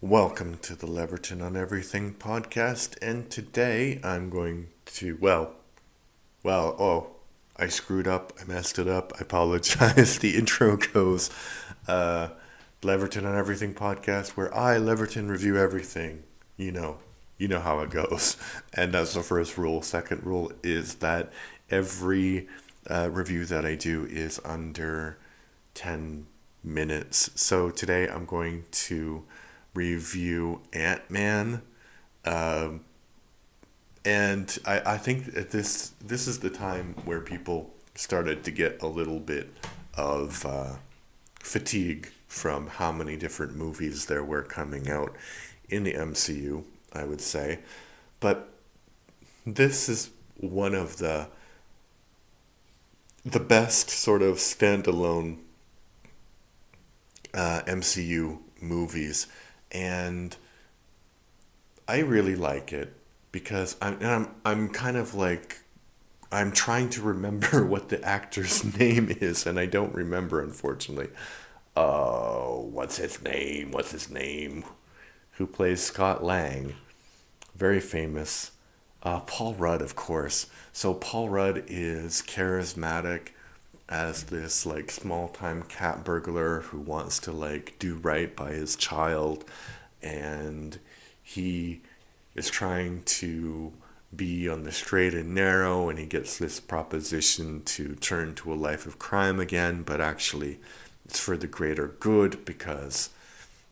Welcome to the Leverton on Everything podcast, and today I'm going to, I screwed up, I messed it up, I apologize. The intro goes, uh, Leverton on Everything podcast, where I, Leverton, review everything. You know, you know how it goes. And that's the first rule. Second rule is that every review that I do is under 10 minutes. So today I'm going to review Antman. Um, and I think that this is the time where people started to get a little bit of fatigue from how many different movies there were coming out in the MCU, I would say. But this is one of the best sort of standalone MCU movies, and I really like it because I'm kind of like I'm trying to remember what the actor's name is, and I don't remember, unfortunately. Oh, what's his name? What's his name? Who plays Scott Lang? Very famous. Paul Rudd, of course. So Paul Rudd is charismatic as this like small time cat burglar who wants to like do right by his child, and he is trying to be on the straight and narrow, and he gets this proposition to turn to a life of crime again, but actually it's for the greater good because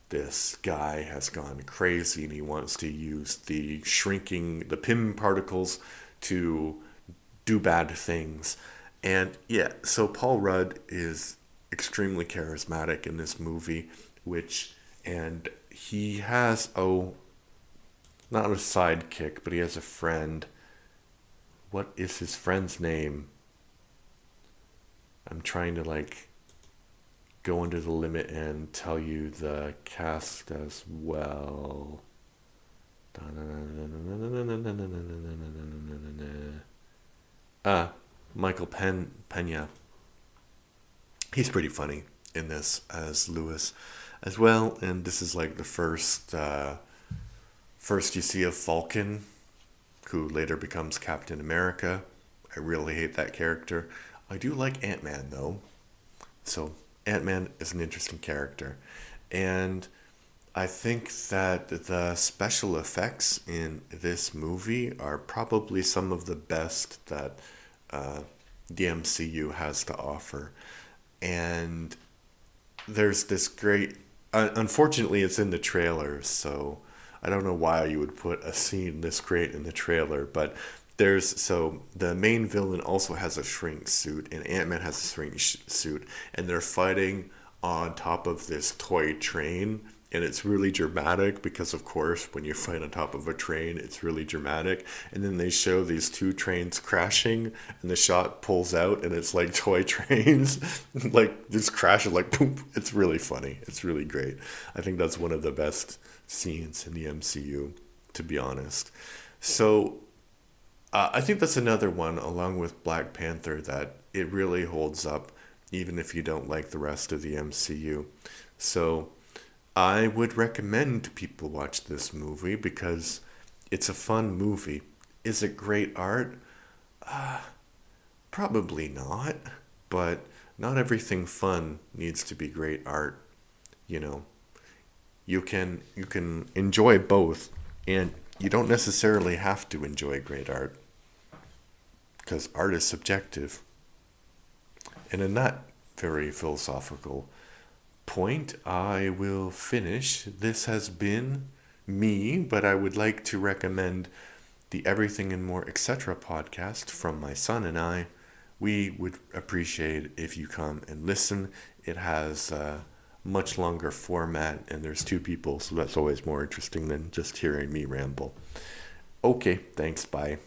this guy has gone crazy and he wants to use the PIM particles to do bad things. And yeah, so Paul Rudd is extremely charismatic in this movie, which, and he has, not a sidekick, but he has a friend. What is his friend's name? I'm trying to like go into the limit and tell you the cast as well. Ah, Michael Pena. He's pretty funny in this as Lewis as well, and this is like the first you see of Falcon, who later becomes Captain America. I really hate that character. I do like Ant-Man though. So Ant-Man is an interesting character. And I think that the special effects in this movie are probably some of the best that uh, the MCU has to offer. And there's this great. Unfortunately, it's in the trailer, so I don't know why you would put a scene this great in the trailer, but the main villain also has a shrink suit, and Ant-Man has a shrink suit, and they're fighting on top of this toy train, and it's really dramatic because, of course, when you fight on top of a train, it's really dramatic. And then they show these two trains crashing, and the shot pulls out, and it's like toy trains, like just crashing, like boom. It's really funny. It's really great. I think that's one of the best scenes in the MCU, to be honest. So I think that's another one, along with Black Panther, that it really holds up, even if you don't like the rest of the MCU. So I would recommend people watch this movie because it's a fun movie. Is it great art? Probably not, but not everything fun needs to be great art. You know, you can enjoy both, and you don't necessarily have to enjoy great art because art is subjective. And in that very philosophical point, I will finish. This has been me, but I would like to recommend the Everything and More Etc. podcast from my son and I. We would appreciate if you come and listen. It has a much longer format, and there's two people, so that's always more interesting than just hearing me ramble. Okay, thanks, bye.